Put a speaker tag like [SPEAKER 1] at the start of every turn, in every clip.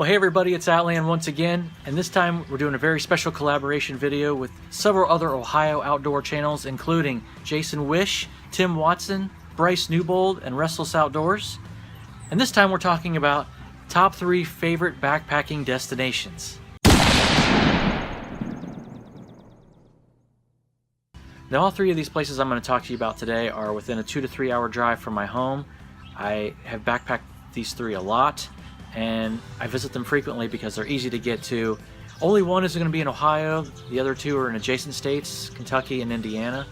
[SPEAKER 1] Well, hey everybody, it's Outland once again, and this time we're doing a very special collaboration video with several other Ohio outdoor channels, including Jason Wish, Tim Watson, Bryce Newbold, and Restless Outdoors. And this time we're talking about top 3 favorite backpacking destinations. Now, all 3 of these places I'm going to talk to you about today are within a 2 to 3 hour drive from my home. I have backpacked these 3 a lot, and I visit them frequently because they're easy to get to. Only one is going to be in Ohio. The other 2 are in adjacent states, Kentucky and Indiana.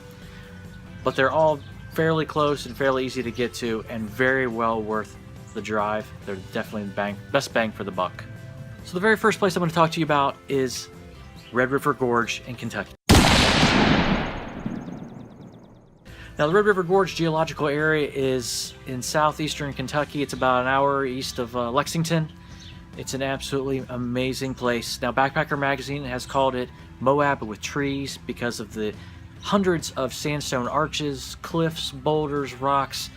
[SPEAKER 1] But they're all fairly close and fairly easy to get to and very well worth the drive. They're definitely best bang for the buck. So the very first place I'm going to talk to you about is Red River Gorge in Kentucky. Now, the Red River Gorge geological area is in southeastern Kentucky. It's about an hour east of Lexington. It's an absolutely amazing place. Now, Backpacker Magazine has called it Moab with trees because of the hundreds of sandstone arches, cliffs, boulders, rocks,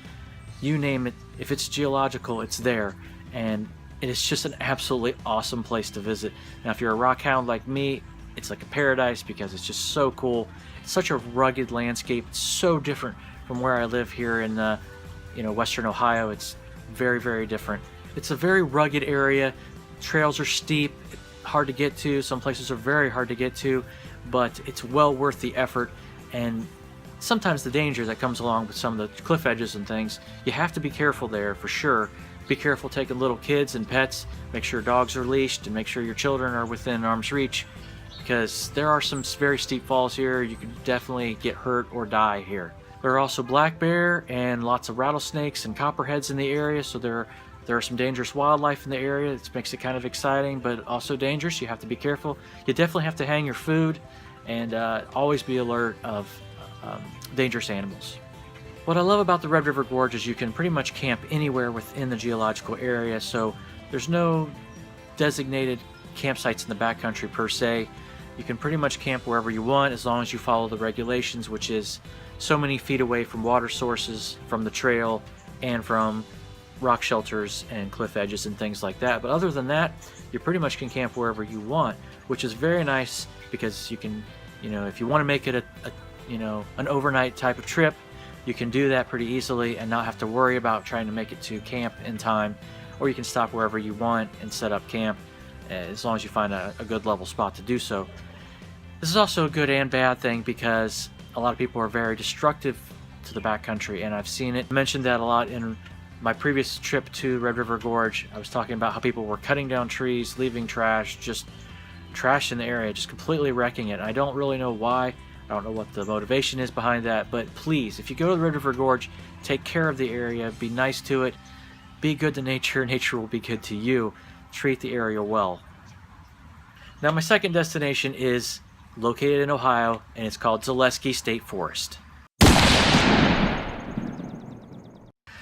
[SPEAKER 1] you name it. If it's geological, it's there. And it is just an absolutely awesome place to visit. Now, if you're a rock hound like me, it's like a paradise because it's just so cool. It's such a rugged landscape. It's so different from where I live here in Western Ohio. It's very, very different. It's a very rugged area. Trails are steep, hard to get to. Some places are very hard to get to, but it's well worth the effort. And sometimes the danger that comes along with some of the cliff edges and things, you have to be careful there for sure. Be careful taking little kids and pets. Make sure dogs are leashed and make sure your children are within arm's reach, because there are some very steep falls here. You can definitely get hurt or die here. There are also black bear and lots of rattlesnakes and copperheads in the area, so there are some dangerous wildlife in the area. It makes it kind of exciting, but also dangerous. You have to be careful. You definitely have to hang your food and always be alert of dangerous animals. What I love about the Red River Gorge is you can pretty much camp anywhere within the geological area, so there's no designated campsites in the backcountry per se. You can pretty much camp wherever you want as long as you follow the regulations, which is so many feet away from water sources, from the trail, and from rock shelters and cliff edges and things like that. But other than that, you pretty much can camp wherever you want, which is very nice because you can, if you want to make it an overnight type of trip, you can do that pretty easily and not have to worry about trying to make it to camp in time, or you can stop wherever you want and set up camp as long as you find a good level spot to do so. This is also a good and bad thing because a lot of people are very destructive to the backcountry, and I've seen it. I mentioned that a lot in my previous trip to Red River Gorge. I was talking about how people were cutting down trees, leaving trash, just trash in the area, just completely wrecking it. I don't really know why. I don't know what the motivation is behind that, but please, if you go to the Red River Gorge, take care of the area, be nice to it, be good to nature, nature will be good to you. Treat the area well. Now, my second destination is located in Ohio, and it's called Zaleski State Forest.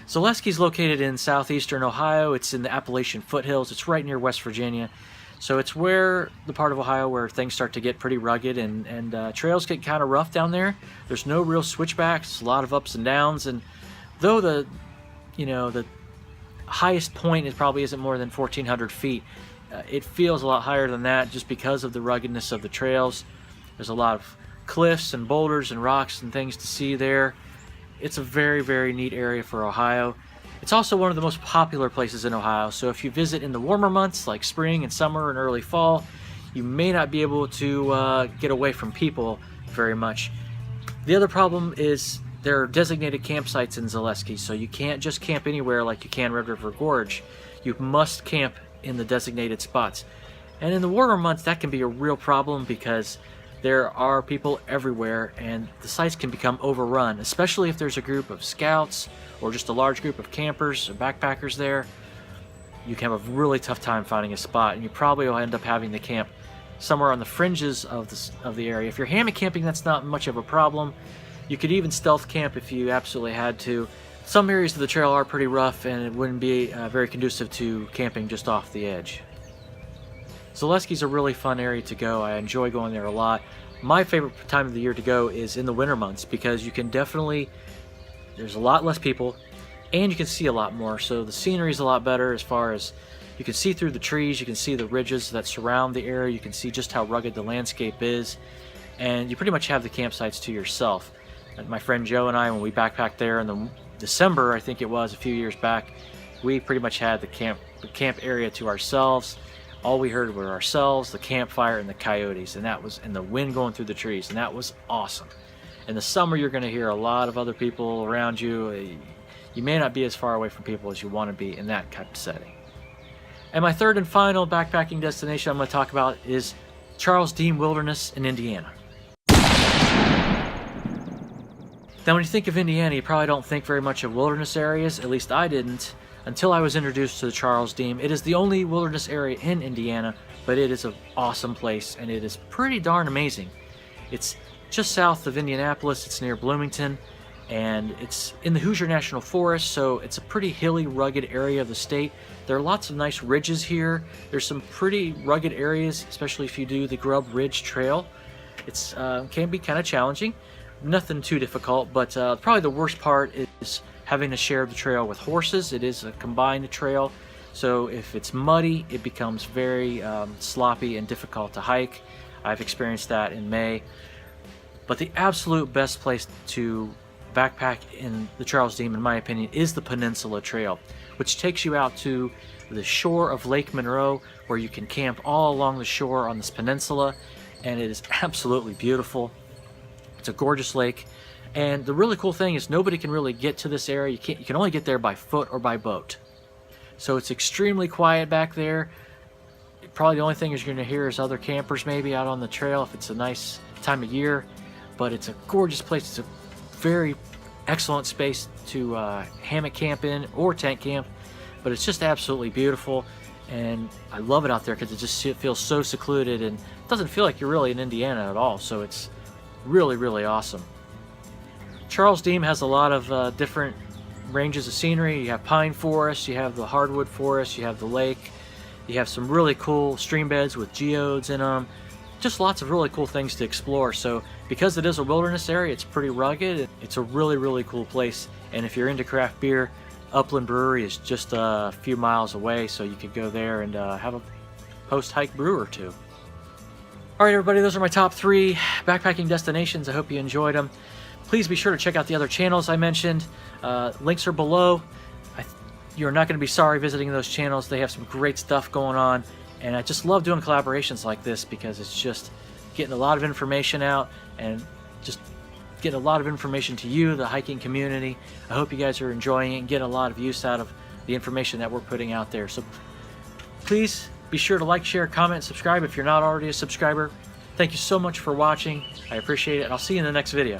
[SPEAKER 1] Zaleski is located in southeastern Ohio. It's in the Appalachian foothills. It's right near West Virginia. So it's where the part of Ohio where things start to get pretty rugged and trails get kind of rough down there. There's no real switchbacks, a lot of ups and downs, and though the highest point is probably isn't more than 1,400 feet, it feels a lot higher than that just because of the ruggedness of the trails. There's a lot of cliffs and boulders and rocks and things to see there. It's a very, very neat area for Ohio. It's also one of the most popular places in Ohio, so if you visit in the warmer months like spring and summer and early fall, you may not be able to get away from people very much. The other problem is there are designated campsites in Zaleski, so you can't just camp anywhere like you can Red River Gorge. You must camp in the designated spots. And in the warmer months, that can be a real problem because there are people everywhere and the sites can become overrun, especially if there's a group of scouts or just a large group of campers or backpackers there. You can have a really tough time finding a spot, and you probably will end up having to camp somewhere on the fringes of the area. If you're hammock camping, that's not much of a problem. You could even stealth camp if you absolutely had to. Some areas of the trail are pretty rough, and it wouldn't be very conducive to camping just off the edge. Zaleski's a really fun area to go. I enjoy going there a lot. My favorite time of the year to go is in the winter months because you can definitely, there's a lot less people and you can see a lot more, so the scenery is a lot better as far as You can see through the trees, you can see the ridges that surround the area, you can see just how rugged the landscape is, and you pretty much have the campsites to yourself. And my friend Joe and I, when we backpacked there in the December, I think it was, a few years back, we pretty much had the camp area to ourselves. All we heard were ourselves, the campfire, and the coyotes, and the wind going through the trees, and that was awesome. In the summer, you're going to hear a lot of other people around you. You may not be as far away from people as you want to be in that type of setting. And my third and final backpacking destination I'm going to talk about is Charles Deam Wilderness in Indiana. Now, when you think of Indiana, you probably don't think very much of wilderness areas. At least I didn't until I was introduced to the Charles Deam. It is the only wilderness area in Indiana, but it is an awesome place, and it is pretty darn amazing. It's just south of Indianapolis. It's near Bloomington, and it's in the Hoosier National Forest, so it's a pretty hilly, rugged area of the state. There are lots of nice ridges here. There's some pretty rugged areas, especially if you do the Grub Ridge Trail. It's can be kind of challenging. Nothing too difficult, but probably the worst part is having to share the trail with horses. It is a combined trail, so if it's muddy, it becomes very sloppy and difficult to hike. I've experienced that in May. But the absolute best place to backpack in the Charles Deam, in my opinion, is the Peninsula Trail, which takes you out to the shore of Lake Monroe, where you can camp all along the shore on this peninsula, and it is absolutely beautiful. It's a gorgeous lake, and the really cool thing is nobody can really get to this area. You can only get there by foot or by boat. So it's extremely quiet back there. Probably the only thing you're going to hear is other campers maybe out on the trail if it's a nice time of year, but it's a gorgeous place. It's a very excellent space to hammock camp in or tent camp, but it's just absolutely beautiful, and I love it out there because it feels so secluded and it doesn't feel like you're really in Indiana at all, so it's really, really awesome. Charles Deam has a lot of different ranges of scenery. You have pine forests, you have the hardwood forest, you have the lake, you have some really cool stream beds with geodes in them. Just lots of really cool things to explore. So because it is a wilderness area, it's pretty rugged. It's a really, really cool place. And if you're into craft beer, Upland Brewery is just a few miles away, so you could go there and have a post-hike brew or two. All right, everybody, those are my top 3 backpacking destinations. I hope you enjoyed them. Please be sure to check out the other channels I mentioned. Links are below. You're not going to be sorry visiting those channels. They have some great stuff going on. And I just love doing collaborations like this because it's just getting a lot of information out and just getting a lot of information to you, the hiking community. I hope you guys are enjoying it and get a lot of use out of the information that we're putting out there. So please be sure to like, share, comment, subscribe if you're not already a subscriber. Thank you so much for watching. I appreciate it, and I'll see you in the next video.